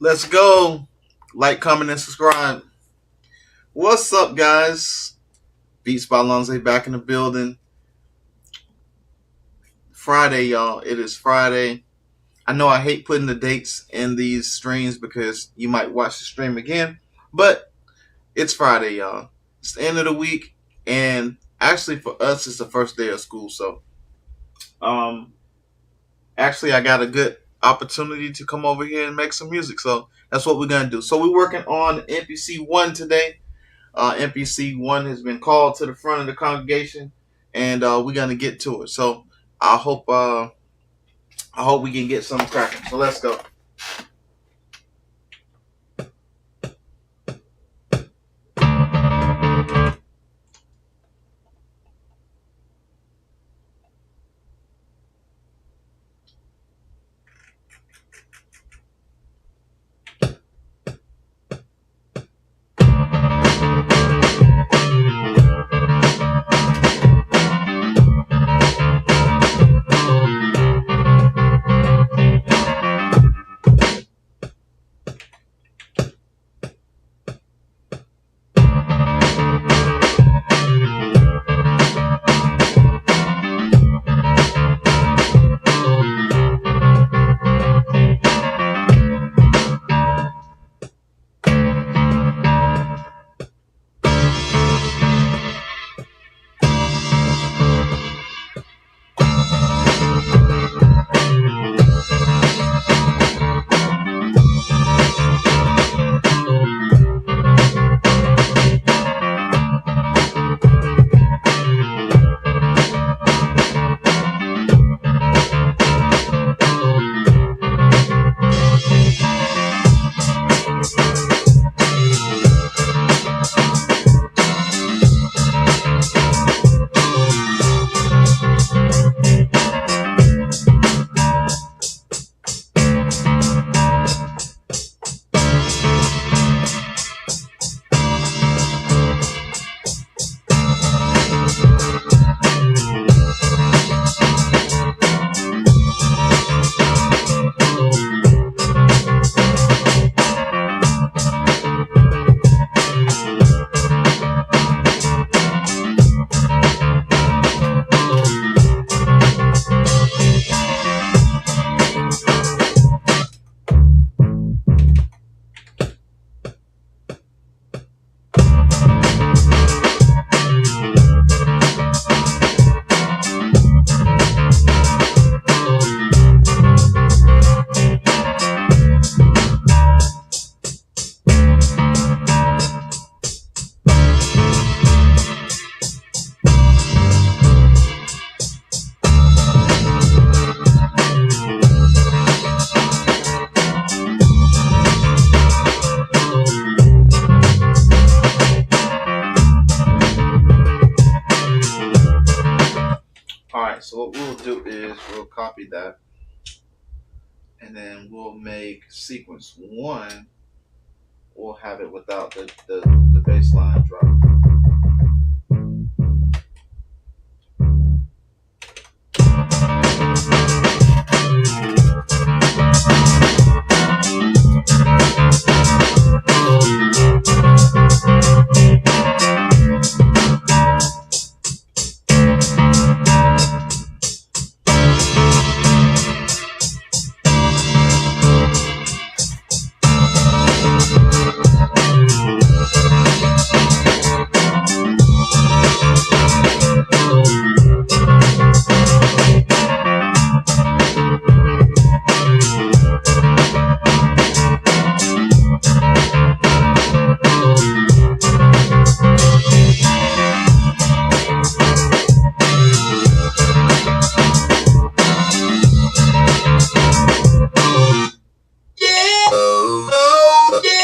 Let's go. Like, comment, and subscribe. What's up, guys? Beats by Lonze back in the building. Friday, y'all. It is Friday. I know I hate putting the dates in these streams because you might watch the stream again, but it's Friday, y'all. It's the end of the week, and actually for us, it's the first day of school. So, um, actually, I got a good opportunity to come over here and make some music. So that's what we're gonna do. So we're working on NPC 1 today. NPC 1 has been called to the front of the congregation, and we're gonna get to it. So I hope we can get something cracking. So let's go. All right. So what we'll do is we'll copy that, and then we'll make sequence 1. We'll have it without the bass line drop.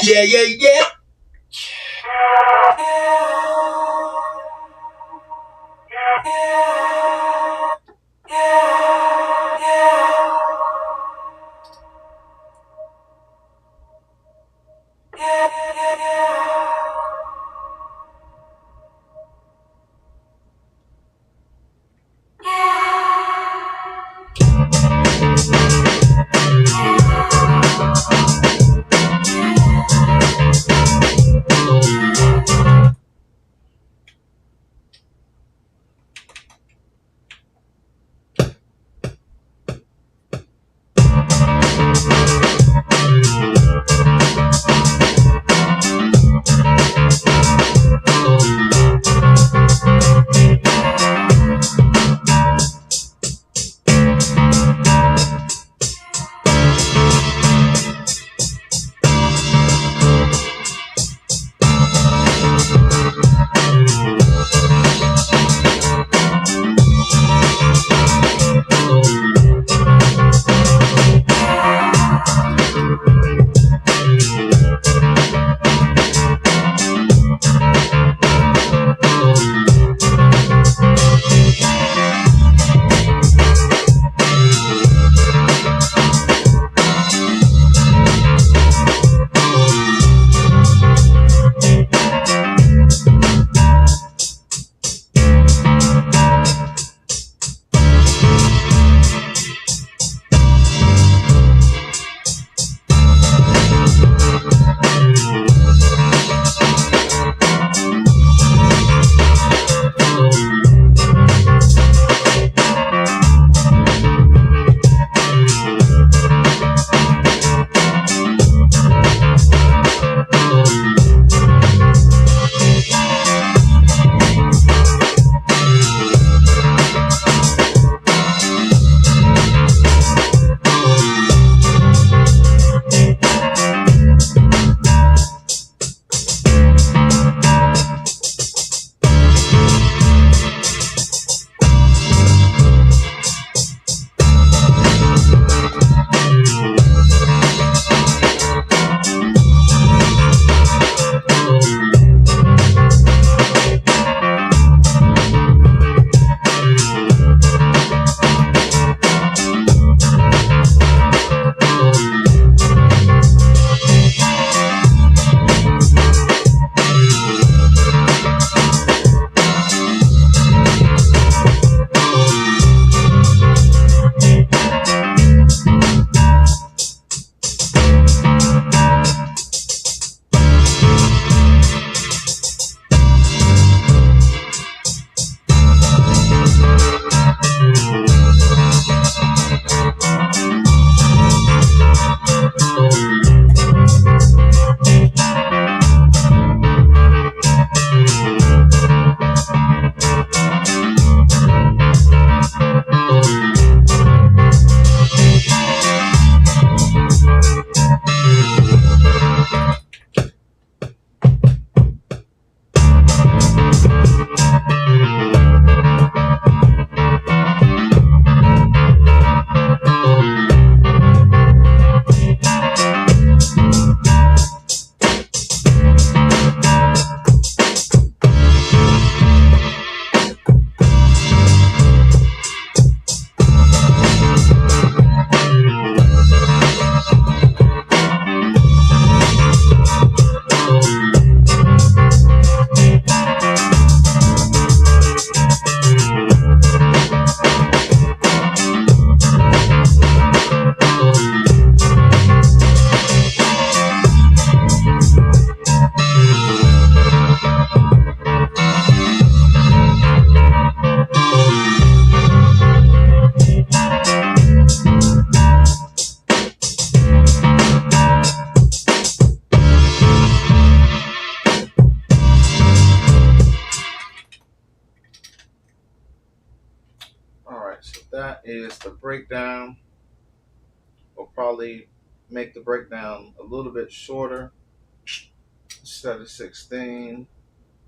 Yeah, yeah, yeah. that is the breakdown. We'll probably make the breakdown a little bit shorter instead of 16.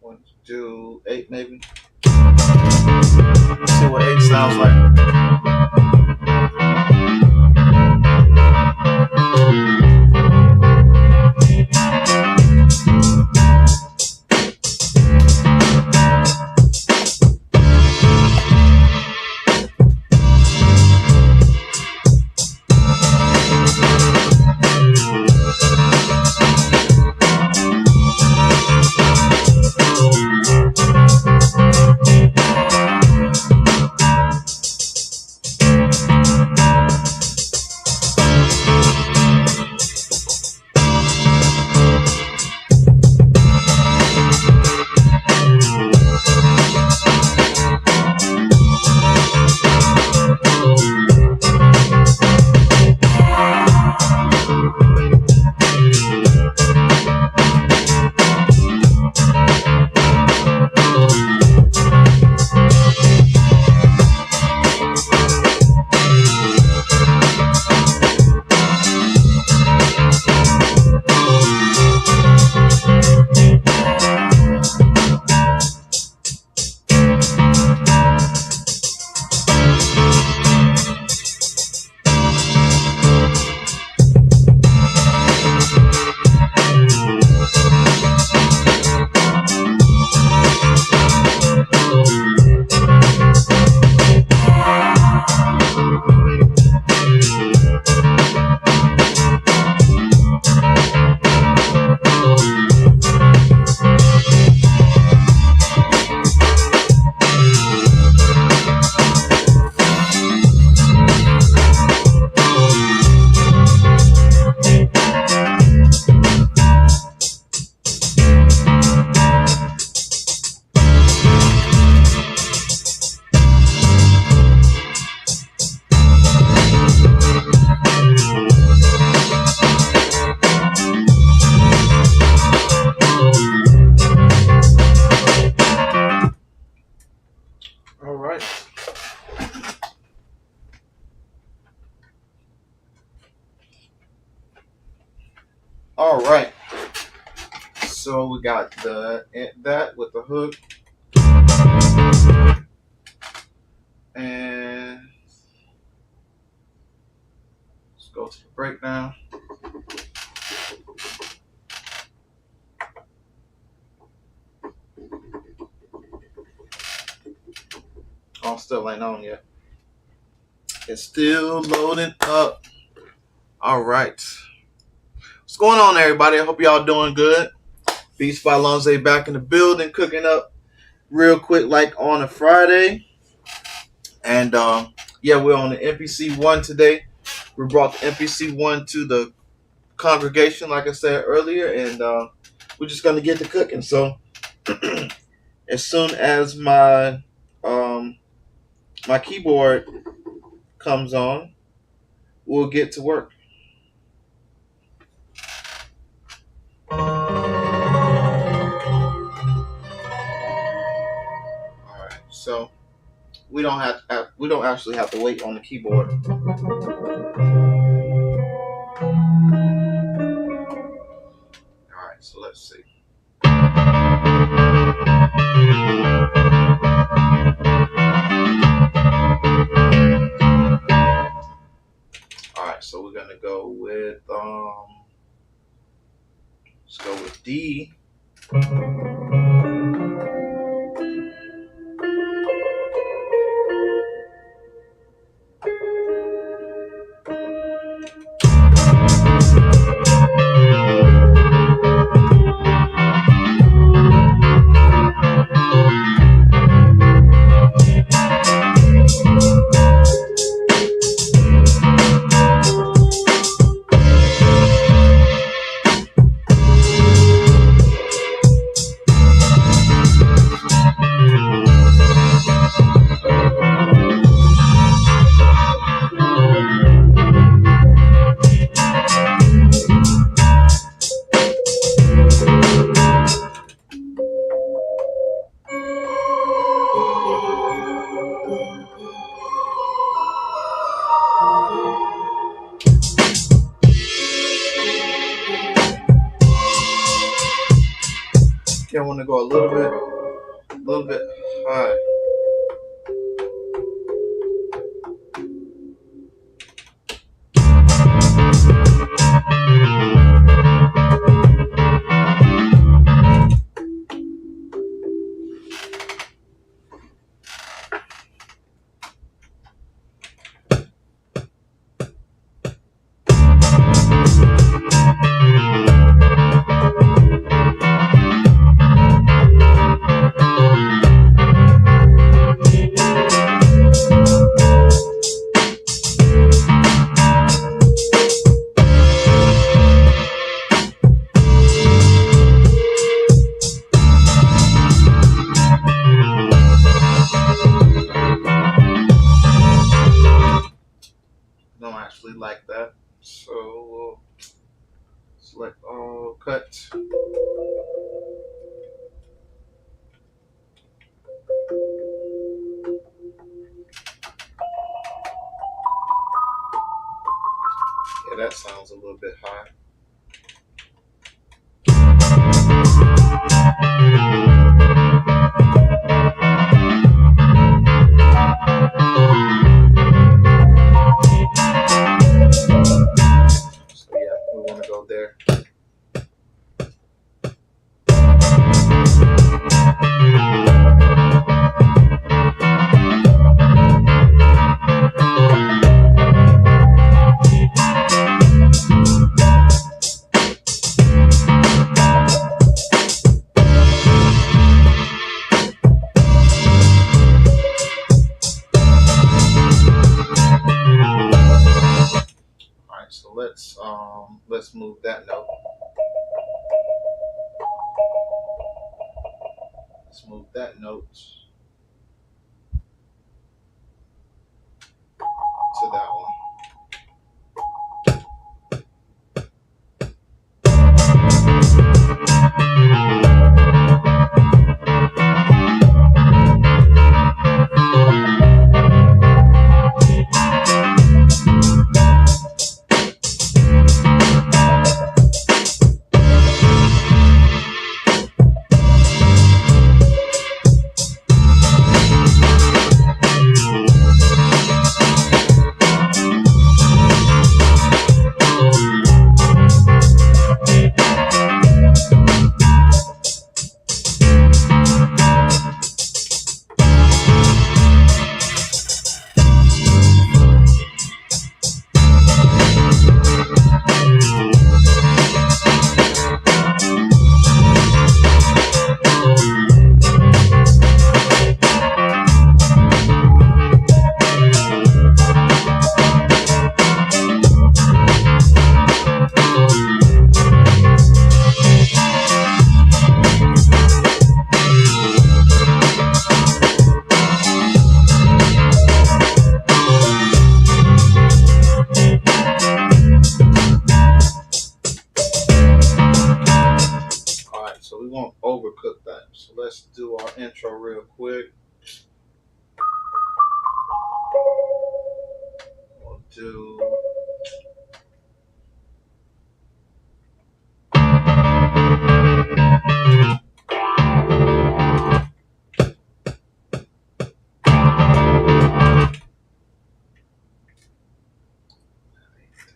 Want to do 8 maybe? See what 8 sounds like. All right. All right. So we got that with the hook, and let's go to the breakdown. Oh, still ain't on yet. It's still loading up. All right. What's going on, everybody? I hope y'all doing good. Beats by Lonze back in the building, cooking up real quick like on a Friday. And yeah, we're on the MPC 1 today. We brought the MPC 1 to the congregation, like I said earlier, and we're just going to get to cooking. So as soon as my my keyboard comes on, we'll get to work. All right, so we don't actually have to wait on the keyboard. All right, so let's see. All right, so we're gonna go with let's go with D. want to go a little bit high. Don't actually like that, so we'll select all, cut. Yeah, that sounds a little bit high. So yeah, we want to go there. Alright, so let's move that note. Let's move that note to that one. So we won't overcook that. So let's do our intro real quick. We'll do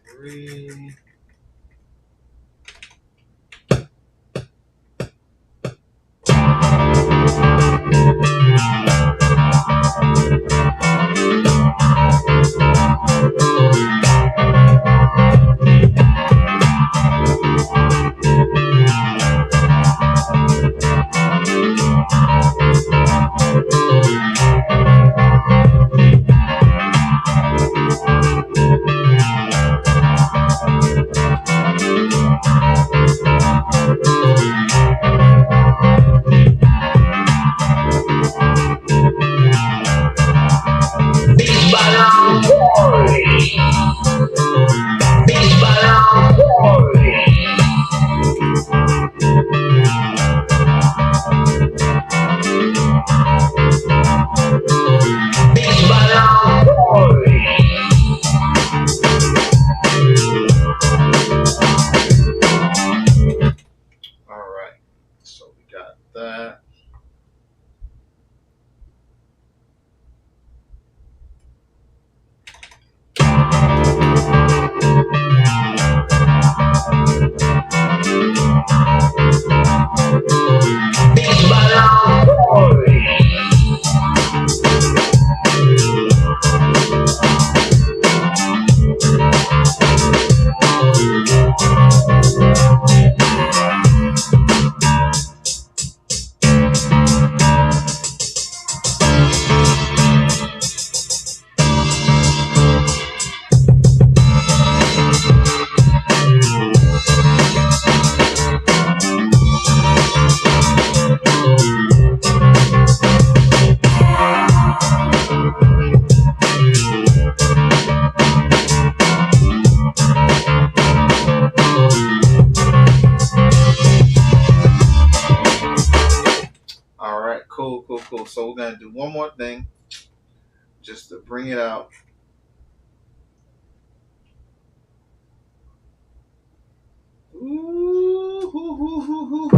three. we're gonna do one more thing just to bring it out. Ooh, hoo, hoo, hoo, hoo.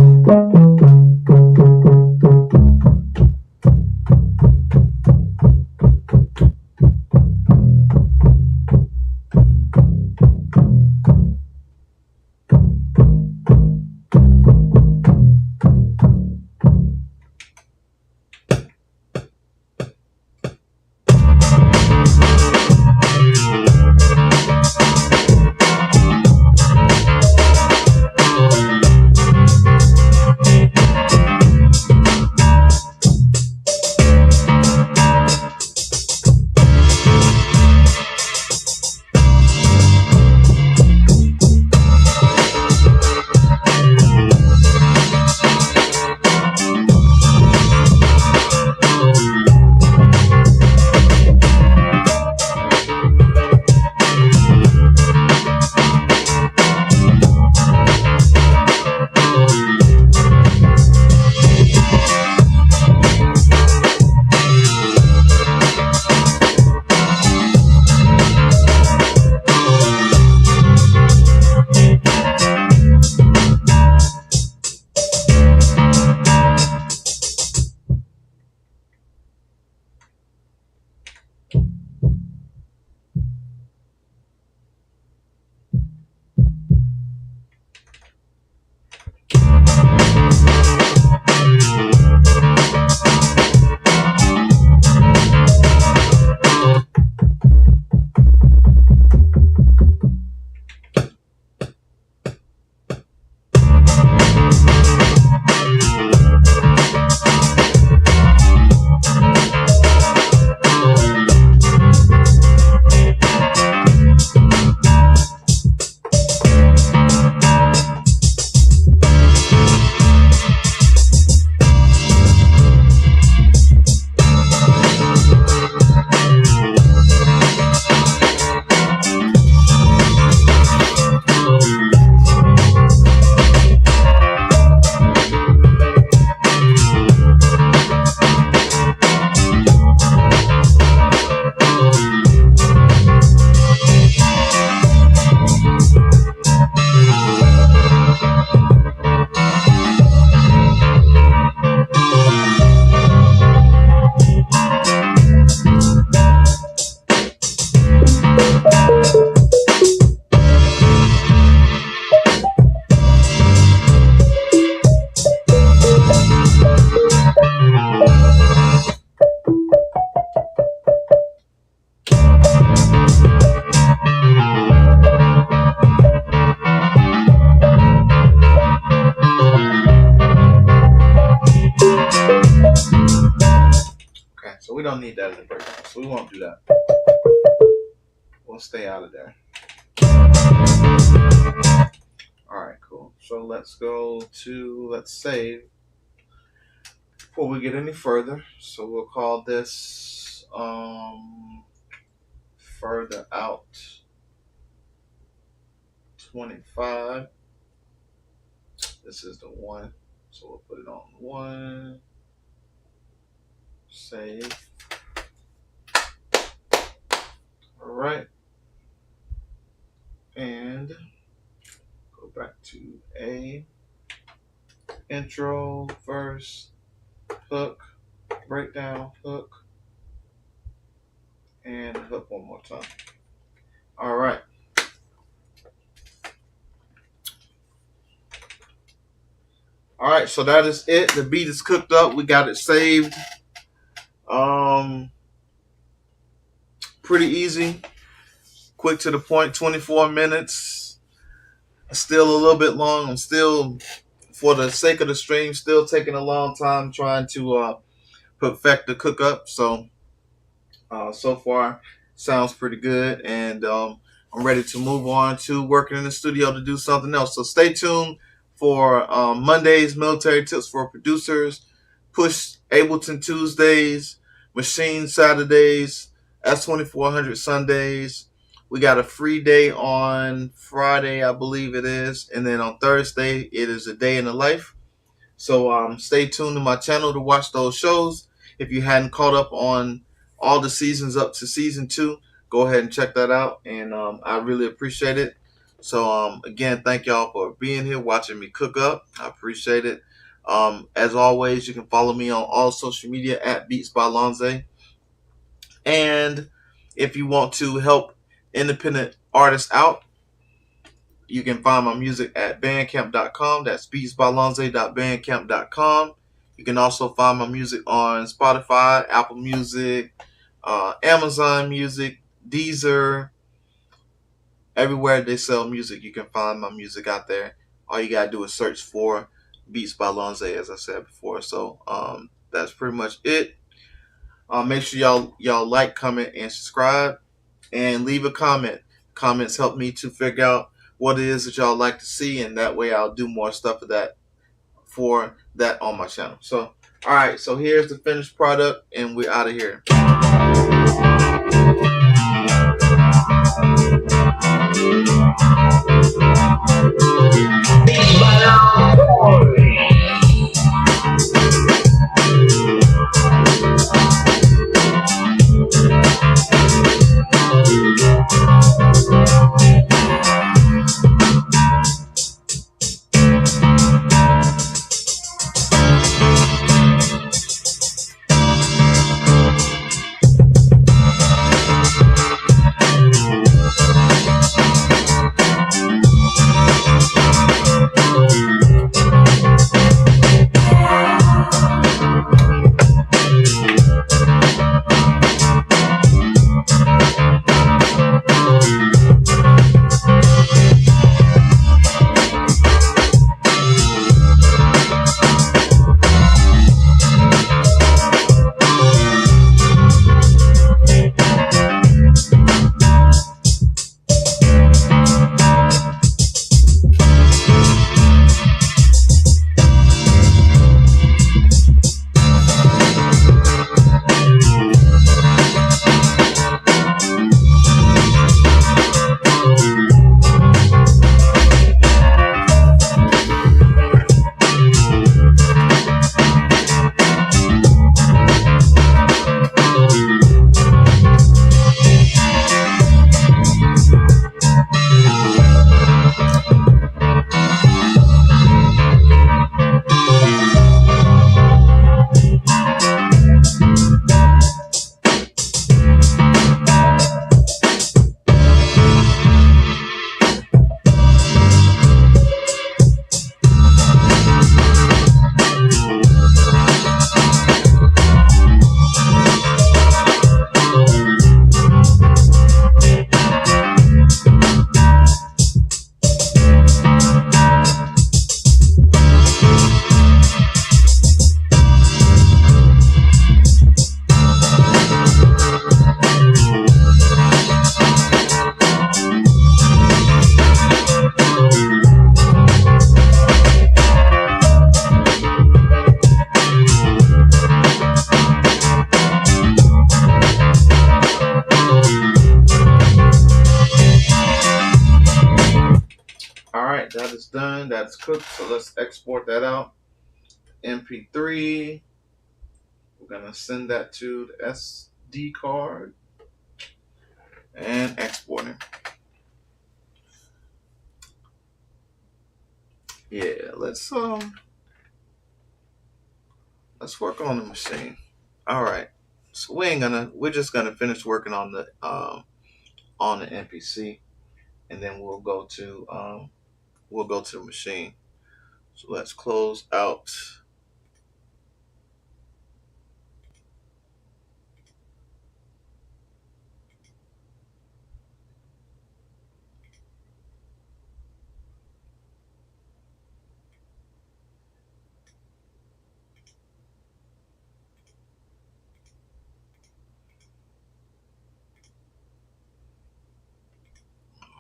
Okay, so we don't need that in the breakdown, so we won't do that. We'll stay out of there. All right, cool. So let's go to, let's save before we get any further. So we'll call this further out 25. This is the one. So we'll put it on one. Save. All right. And go back to A. Intro, verse, hook, breakdown, hook, and hook one more time. All right. All right, so that is it. The beat is cooked up. We got it saved. Pretty easy, quick to the point. 24 minutes. Still a little bit long. I'm still, for the sake of the stream, still taking a long time trying to perfect the cook up. So so far sounds pretty good, and I'm ready to move on to working in the studio to do something else. So stay tuned for Mondays, military tips for producers, push Ableton Tuesdays, machine Saturdays, S2400 Sundays. We got a free day on Friday, I believe it is, and then on Thursday it is a day in the life. So stay tuned to my channel to watch those shows. If you hadn't caught up on all the seasons up to season 2, go ahead and check that out. And I really appreciate it. So again, thank y'all for being here, watching me cook up. I appreciate it. As always, you can follow me on all social media at Beats by Lonze. And if you want to help independent artists out, you can find my music at bandcamp.com. That's beatsbylonze.bandcamp.com. You can also find my music on Spotify, Apple Music, Amazon Music, Deezer. Everywhere they sell music, you can find my music out there. All you gotta do is search for Beats by Lonze, as I said before. So that's pretty much it. Make sure y'all like, comment, and subscribe, and leave a comment. Comments help me to figure out what it is that y'all like to see, and that way I'll do more stuff for that on my channel. So, all right. So here's the finished product, and we're out of here. All right, that is done. That's cooked. So let's export that out. MP3. We're gonna send that to the SD card and export it. Yeah, let's work on the machine. All right. So we're just gonna finish working on the MPC, and then we'll go to the machine. So let's close out.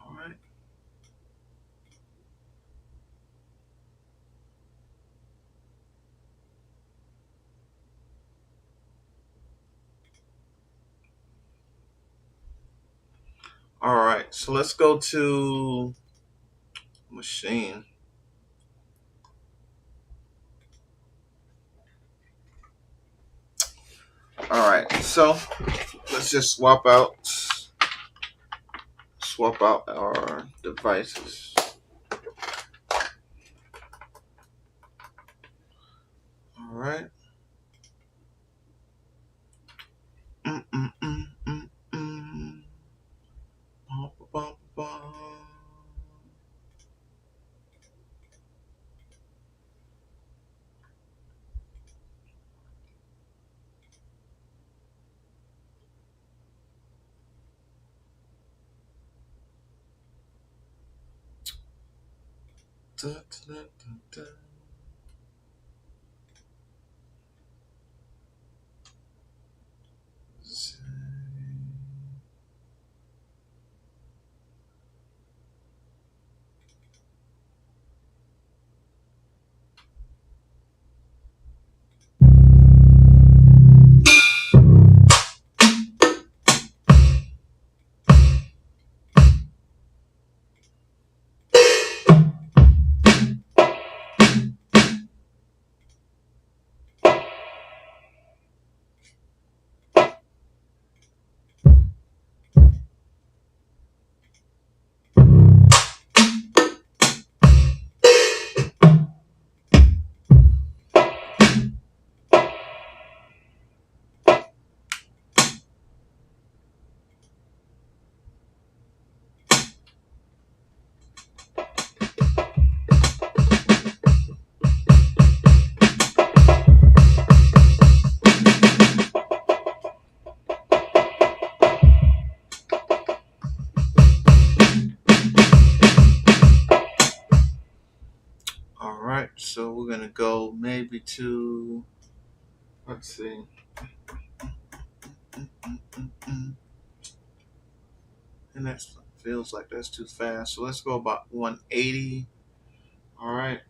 All right. All right. So let's go to machine. All right, so let's just swap out our devices. All right. Mm, mm, mm, mm, mm. Bum, bum, bum. Da, da, da, da. All right, so we're gonna go maybe to, let's see. And that feels like that's too fast. So let's go about 180. All right.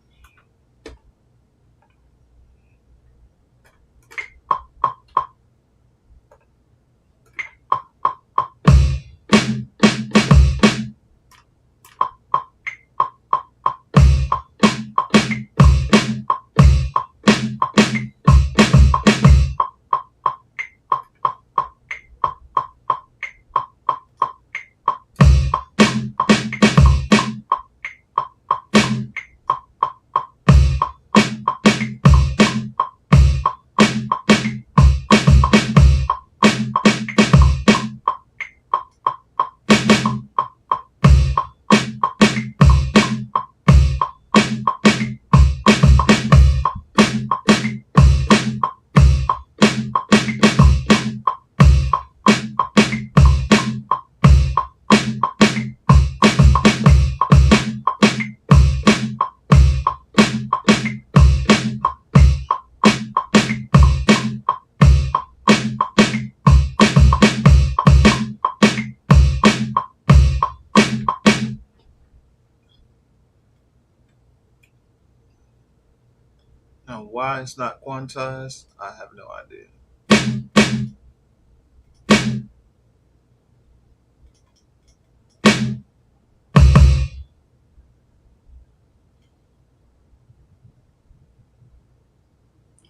Now, why it's not quantized, I have no idea.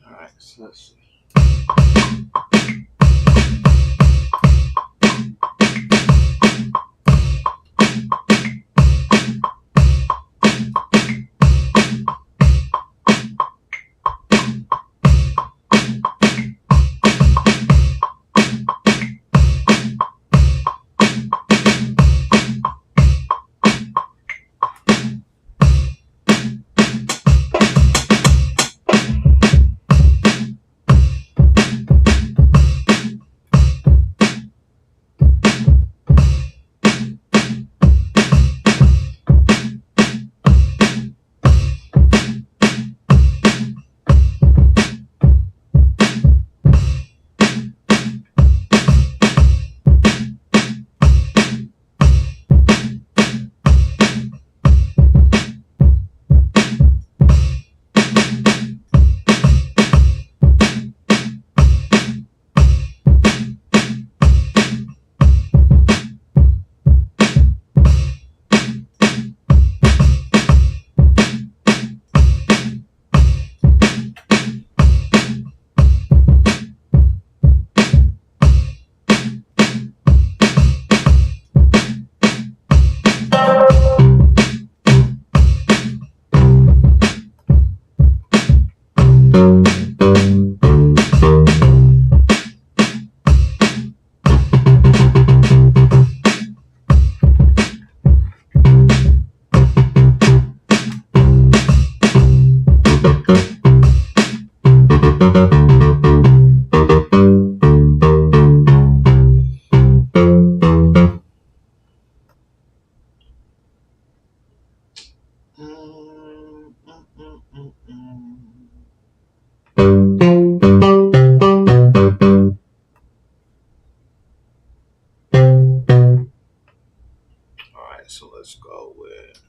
All right, so let's see. right, so let's go with.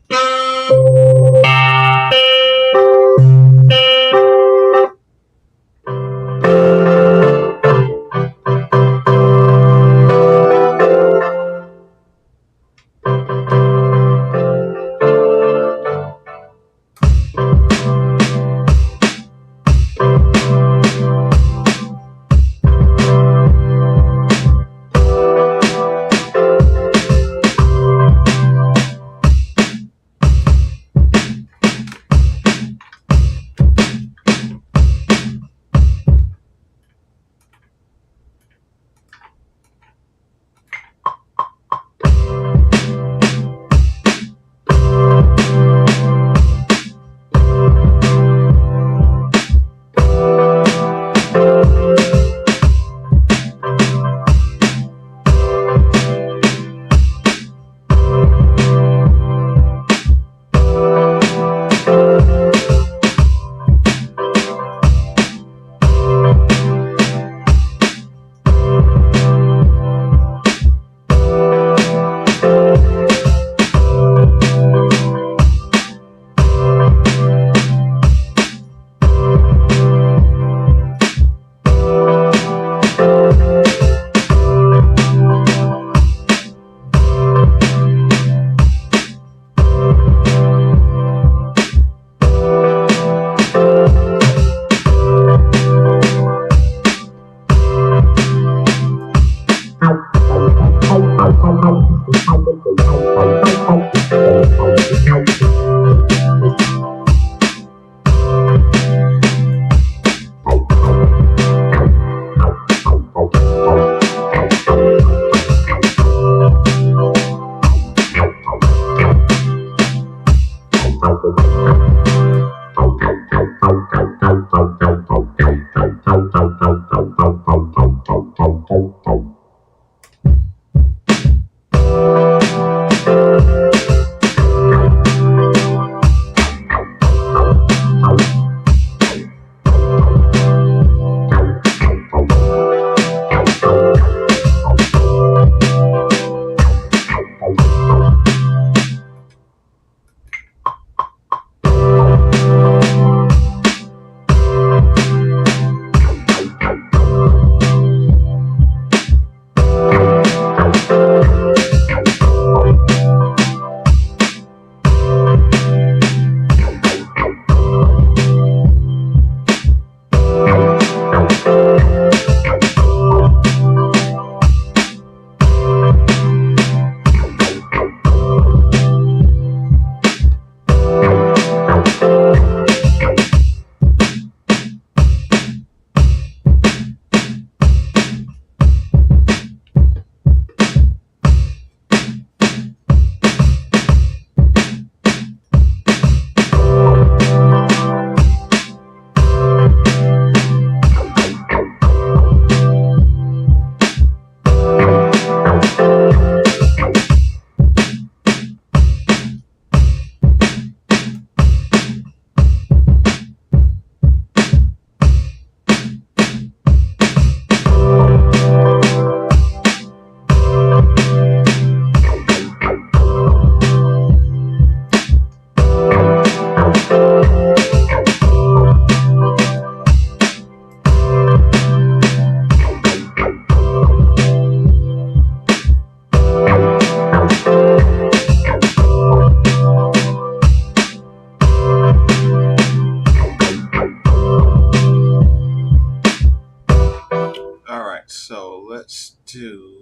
All right, so let's do.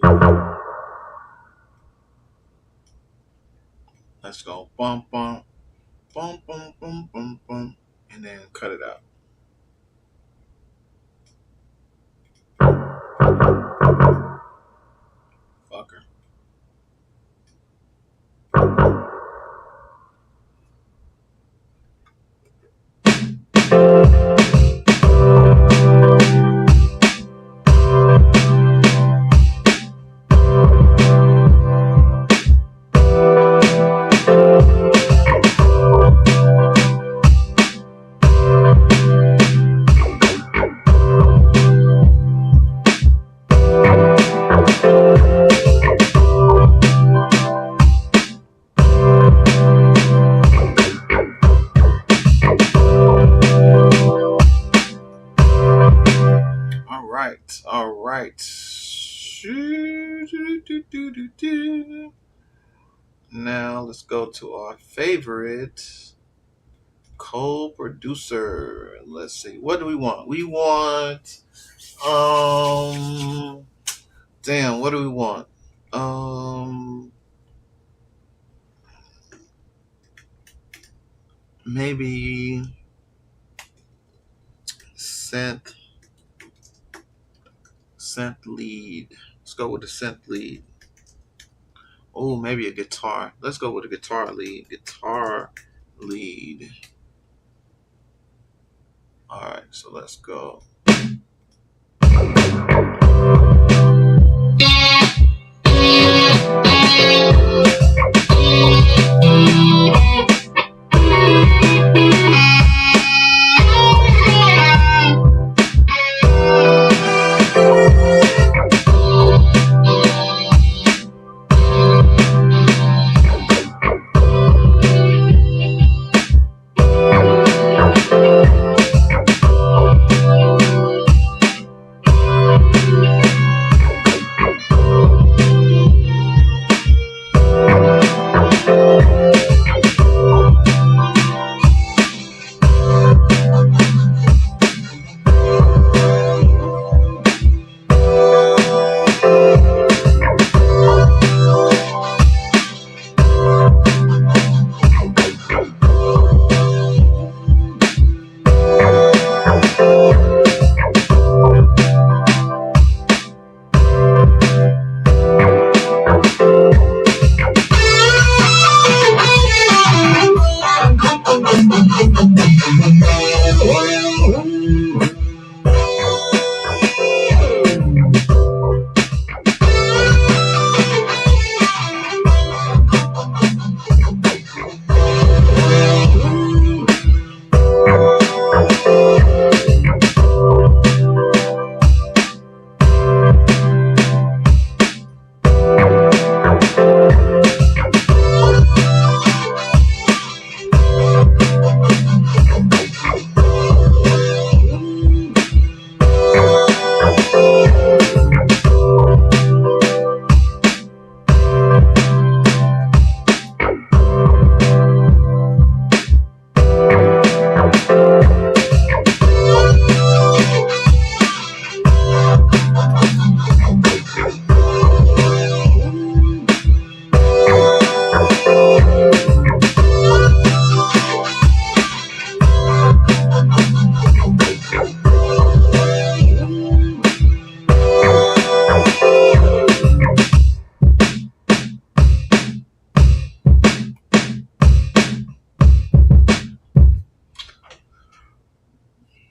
Let's go bump bump bump bump bump bump bump, and then cut it out. Fucker. Now let's go to our favorite co-producer. Let's see. What do we want? We want damn, what do we want? Maybe synth lead. Let's go with the synth lead. Oh, maybe a guitar. Let's go with a guitar lead. Guitar lead. All right, so let's go.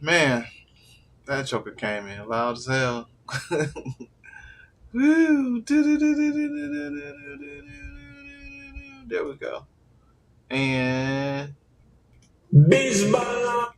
Man, that joker came in loud as hell. Woo. There we go. And baseball.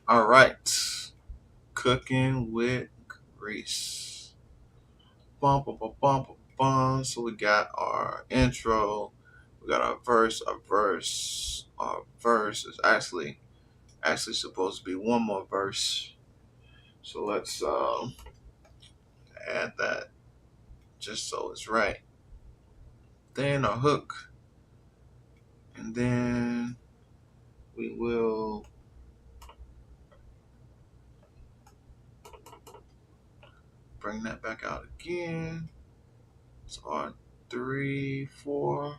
All right. Cooking with grease. Bum, bum, bum, bum, bum, bum. So we got our intro. We got our verse. Our verse. Our verse is actually supposed to be one more verse. So let's add that just so it's right. Then a hook, and then we will bring that back out again. So our 3, 4,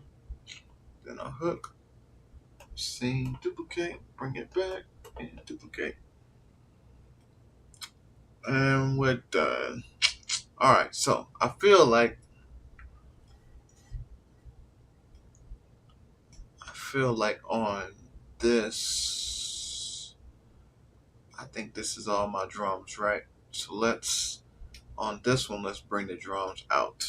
then a hook, scene, duplicate, bring it back, and duplicate. And we're done. Alright, so I feel like on this, I think this is all my drums, right? So on this one, let's bring the drums out.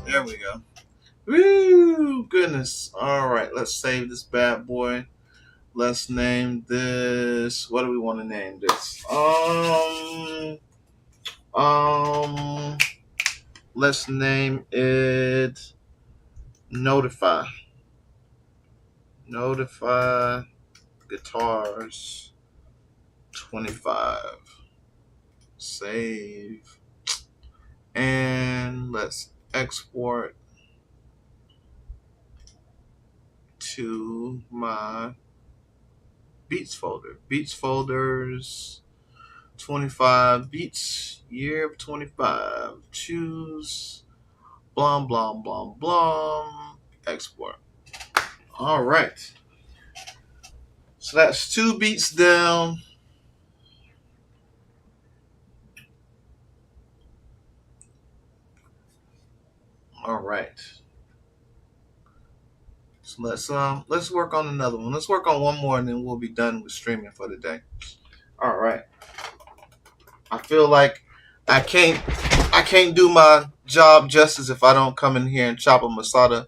There we go. Woo! Goodness. All right, let's save this bad boy. Let's name this. What do we want to name this? Um. Let's name it Notify. Notify Guitars 25. Save. And let's export to my Beats folder. Beats folders 25 beats, year of 25. Choose, blom, blom, blom, blom, export. All right. So that's 2 beats down. All right. Let's work on another one. Let's work on one more, and then we'll be done with streaming for the day. All right. I feel like I can't I can't do my job justice if I don't come in here and chop a Masada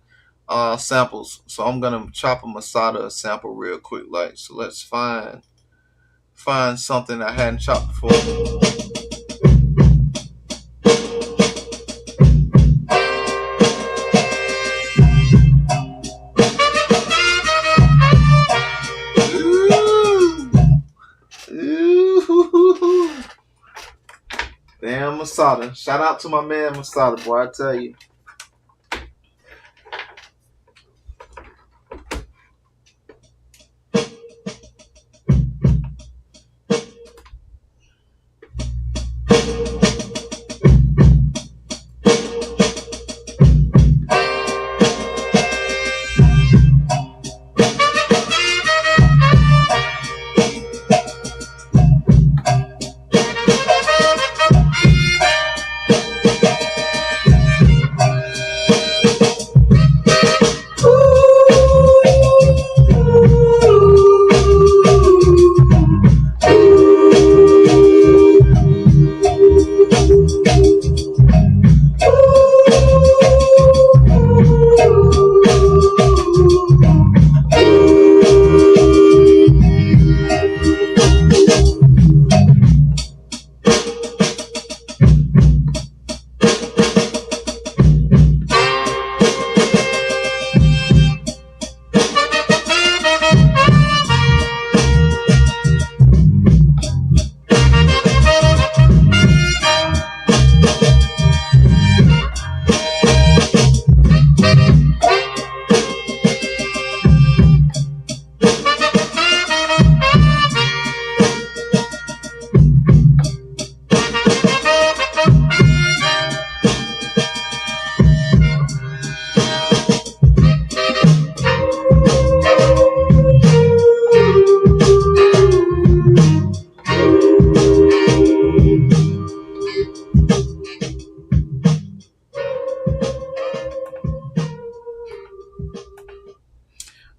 samples. So I'm gonna chop a Masada sample real quick. Like, so let's find something I hadn't chopped before. Ooh. Damn Masada. Shout out to my man Masada, boy, I tell you.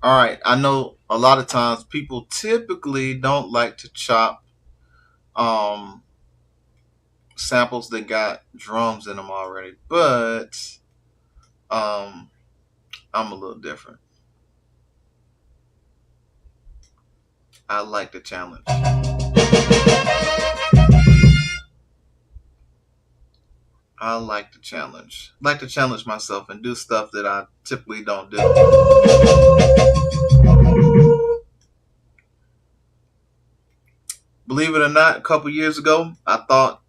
All right, I know a lot of times people typically don't like to chop um, samples that got drums in them already, but um, I'm a little different. I like the challenge. I like the challenge. I like to challenge myself and do stuff that I typically don't do. Believe it or not, a couple years ago, I thought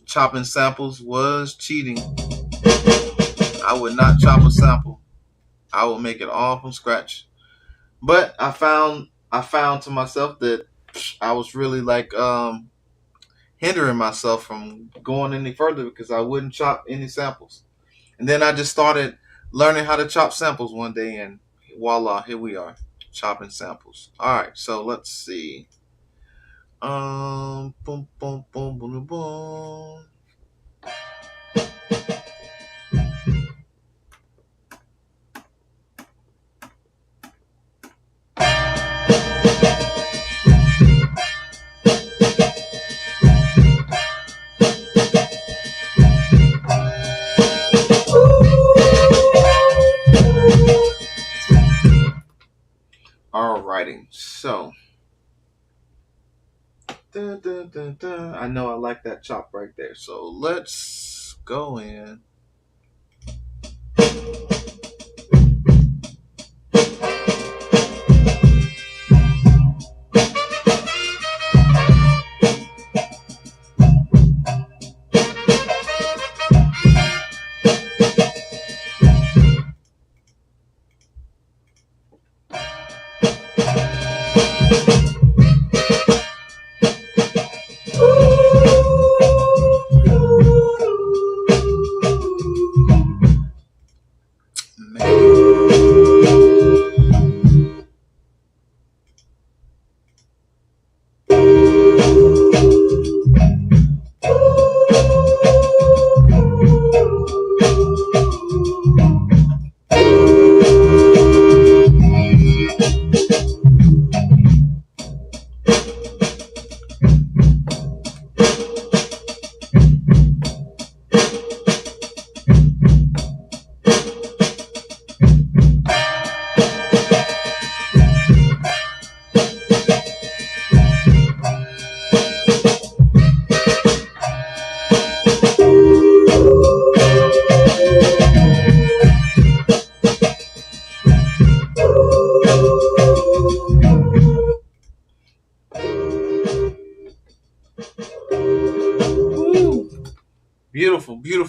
chopping samples was cheating. I would not chop a sample. I would make it all from scratch. But I found to myself that I was really like hindering myself from going any further because I wouldn't chop any samples. And then I just started learning how to chop samples one day, and voila, here we are, chopping samples. All right, so let's see. Boom, boom, boom, boom, boom. Alrighty, so dun, dun, dun, dun. I know I like that chop right there. So let's go in.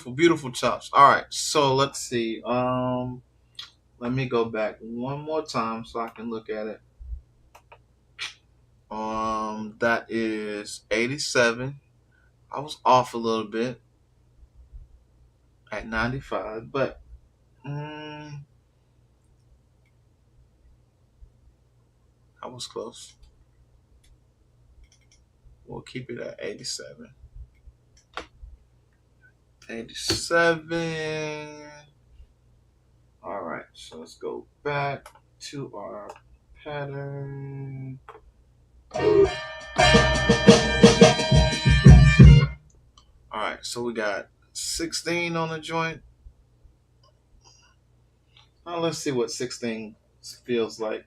beautiful, beautiful chops. All right, so let's see. Let me go back one more time so I can look at it. That is 87. I was off a little bit at 95, but mm, I was close. We'll keep it at 87. 87. All right, so let's go back to our pattern. All right, so we got 16 on the joint. Now let's see what 16 feels like.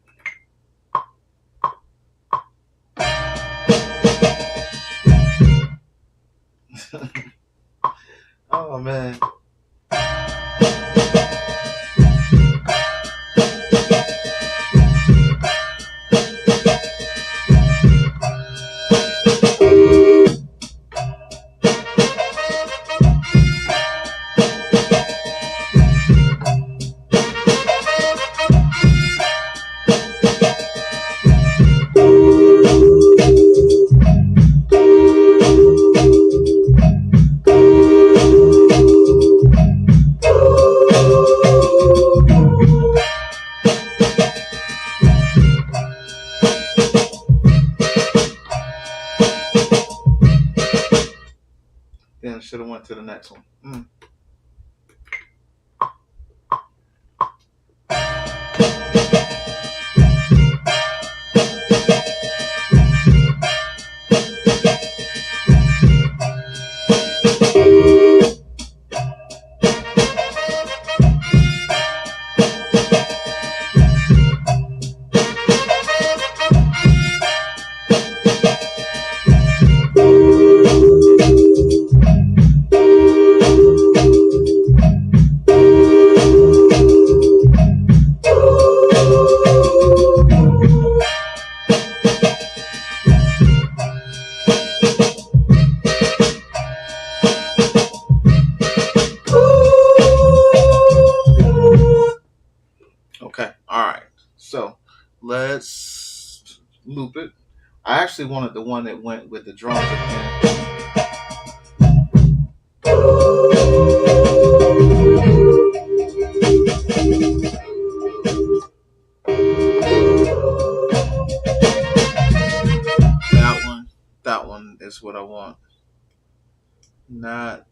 Oh man. Then I should have went to the next one. Okay, all right. So let's loop it. I actually wanted the one that went with the drums again. That one is what I want. Not.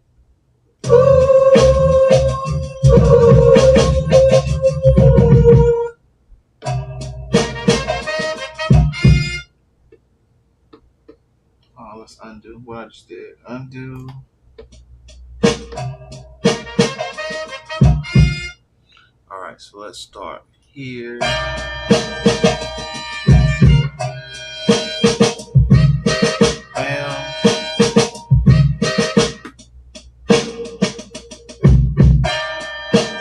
Let's undo what I just did. Undo. All right, so let's start here. Bam.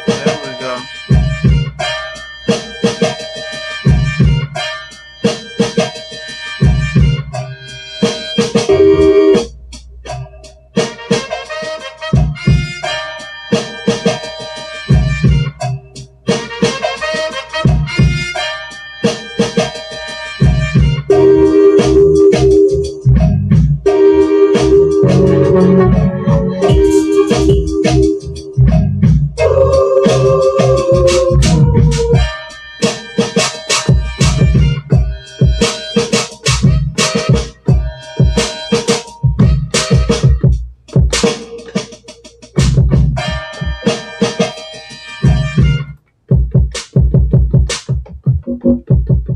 There we go.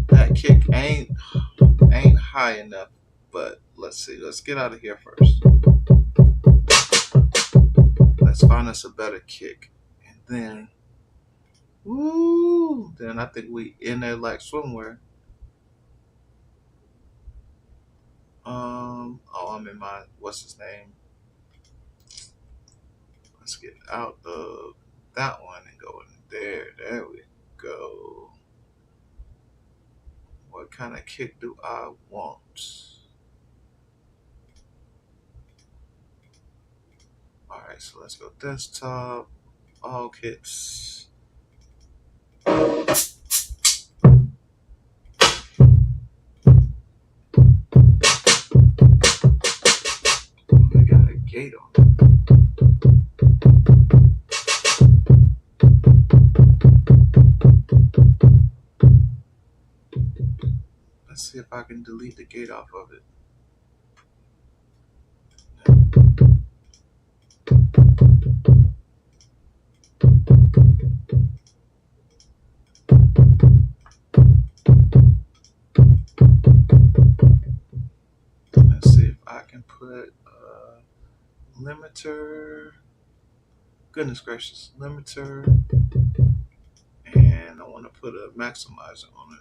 That kick ain't high enough, but let's see. Let's get out of here first. Let's find us a better kick, and then, woo! Then I think we in there like swimwear. Oh, I'm in my what's his name? Let's get out of that one and go in there. There we go. What kind of kick do I want? All right, Alright, so let's go desktop, all kits. I got a gate on it. Let's see if I can delete the gate off of it. Let's see if I can put a limiter. Goodness gracious, limiter. And I want to put a maximizer on it.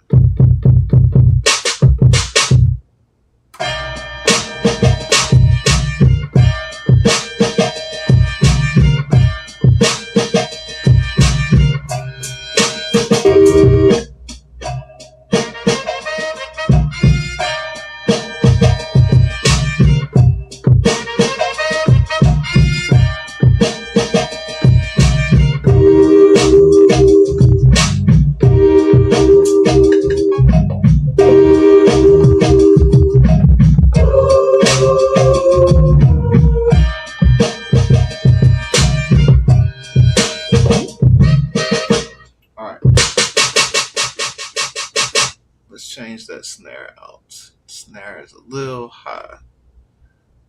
Change that snare out. Snare is a little high.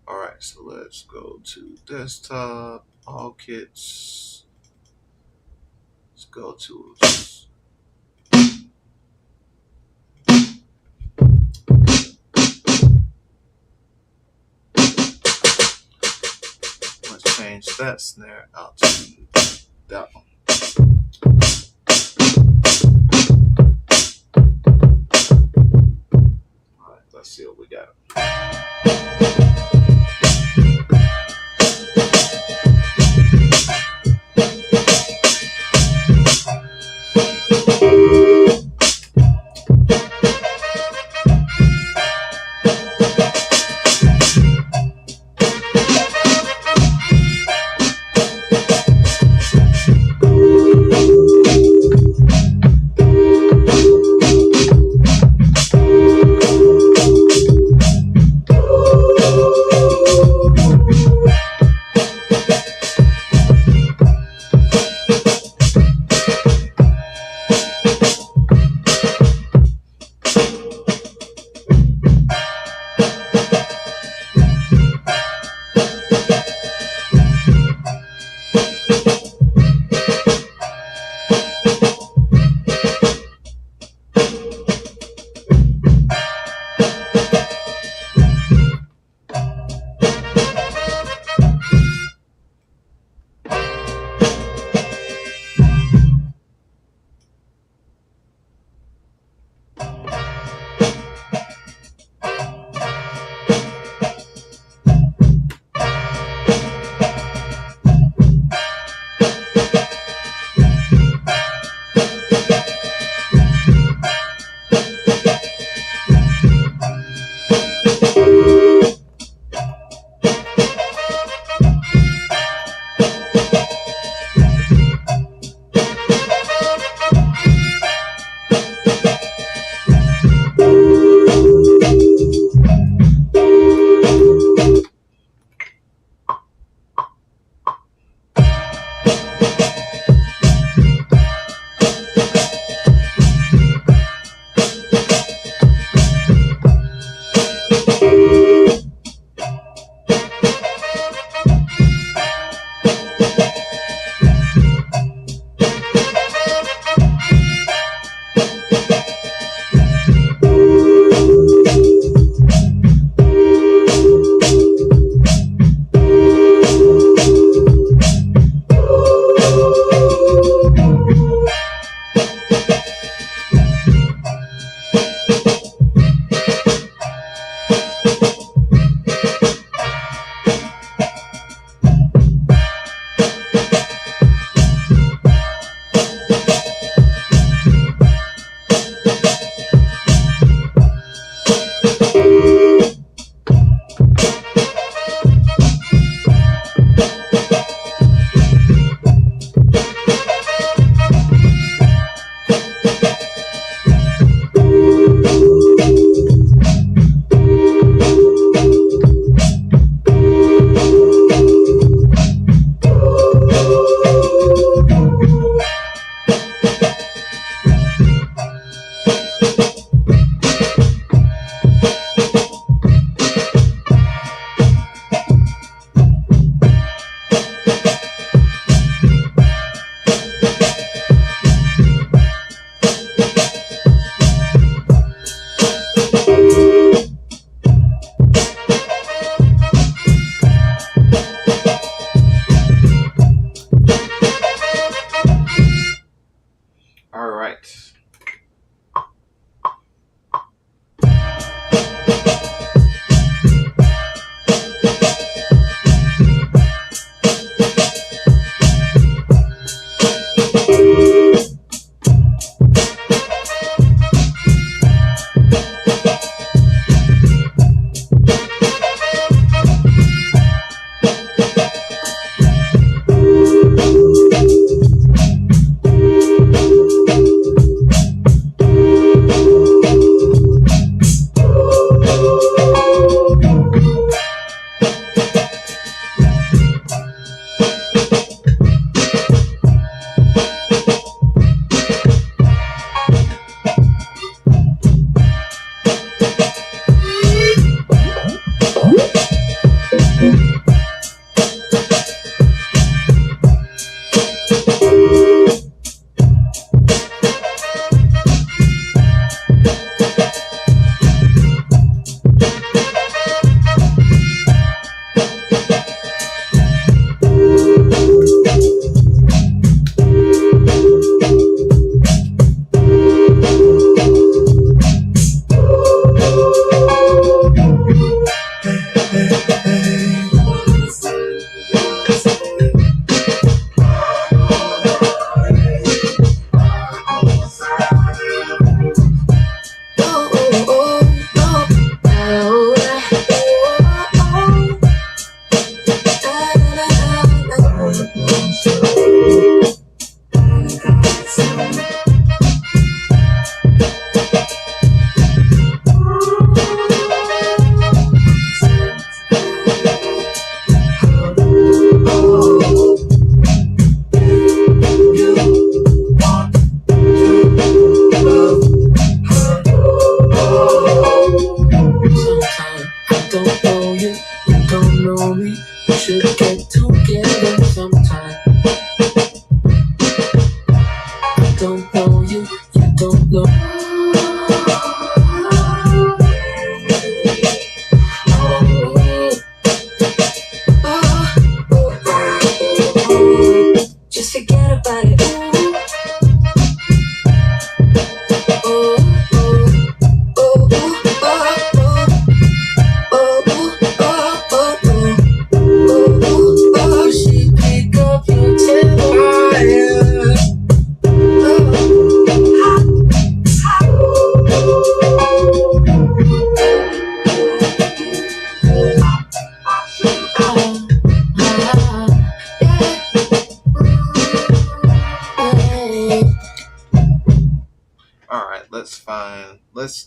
Alright, so let's go to desktop, all kits. Let's go to let's change that snare out to that one. Let's see what we got.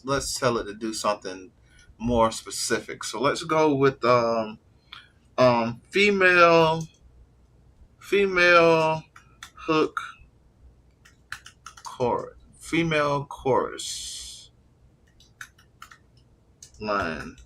let's tell it to do something more specific. So let's go with female female hook chorus, female chorus line.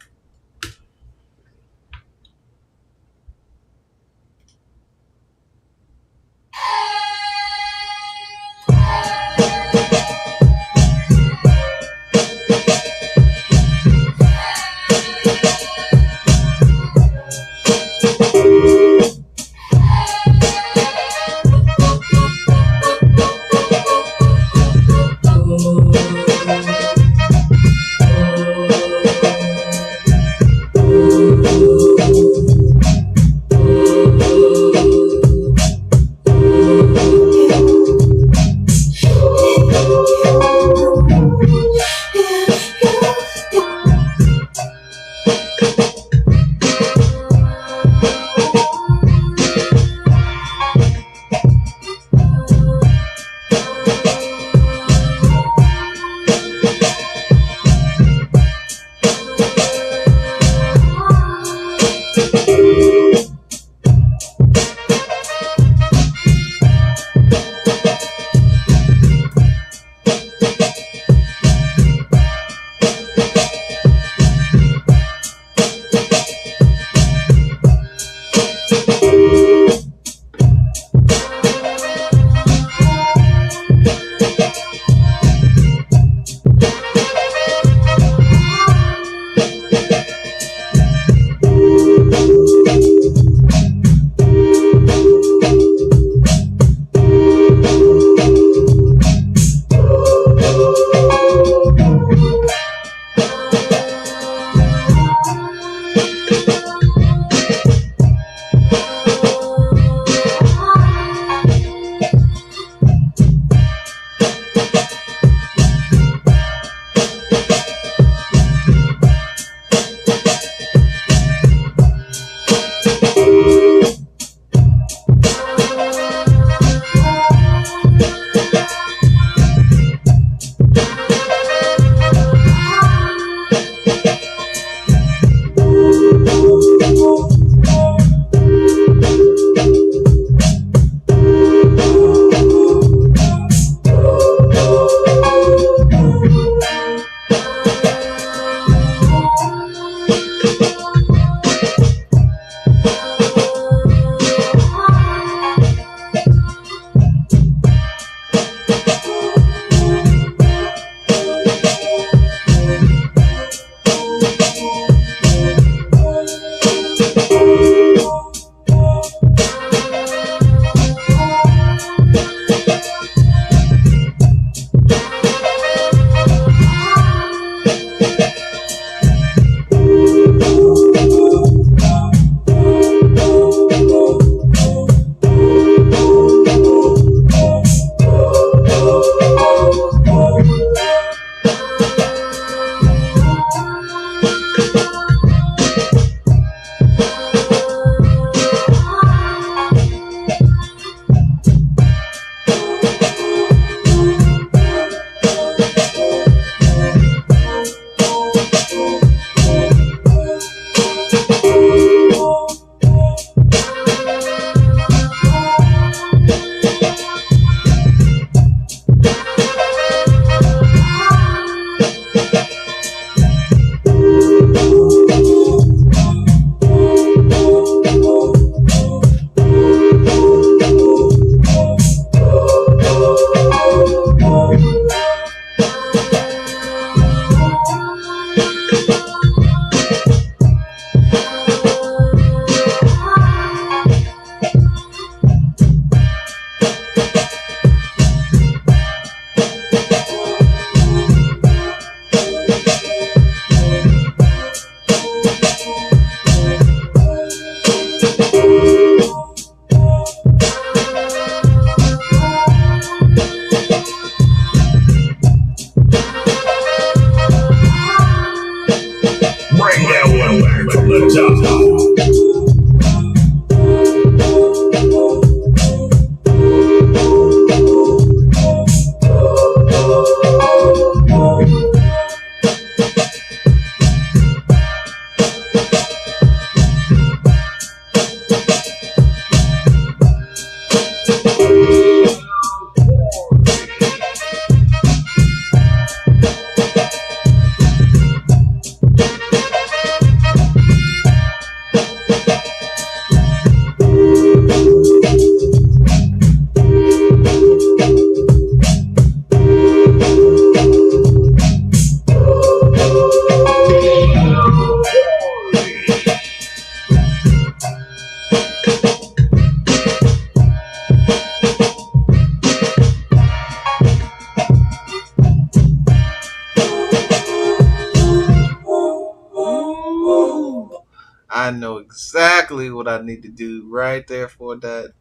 I know exactly what I need to do right there for that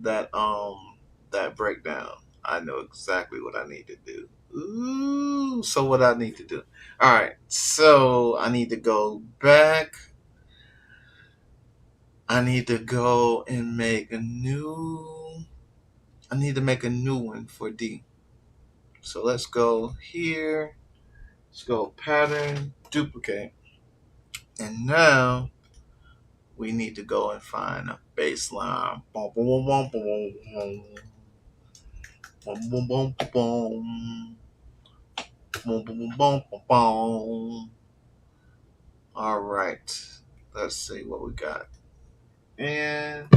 that breakdown. I know exactly what I need to do. Ooh, so what I need to do. All right. So I need to go back. I need to go and make a new I need to make a new one for D. So let's go here. Let's go pattern, duplicate. And now we need to go and find a baseline. Boom, boom, boom, boom, boom, boom, boom, boom, boom, boom, boom, boom, boom, boom, boom. All right. Let's see what we got. And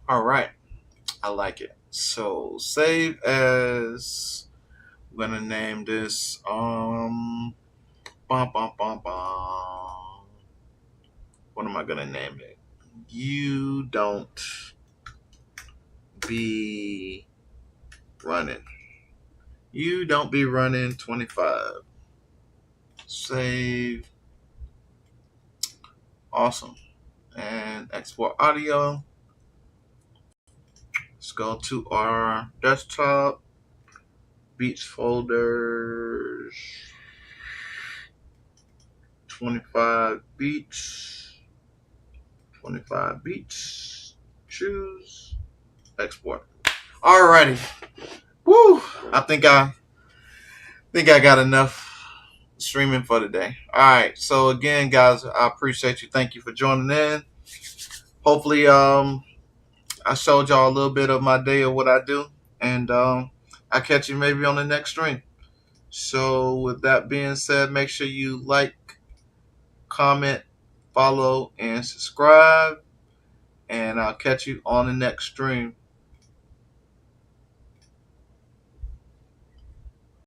All right, I like it. So save as. I'm gonna name this bum, bum, bum, bum. What am I gonna name it? You don't be running. You don't be running 25. Save. Awesome. And export audio. Let's go to our desktop. Beats folders. 25 beats. 25 beats. Choose. Export. Alrighty. Woo! I think I got enough streaming for today. All right. So again, guys, I appreciate you. Thank you for joining in. Hopefully, I showed y'all a little bit of my day of what I do, and I catch you maybe on the next stream. So with that being said, make sure you like, comment, follow, and subscribe, and I'll catch you on the next stream.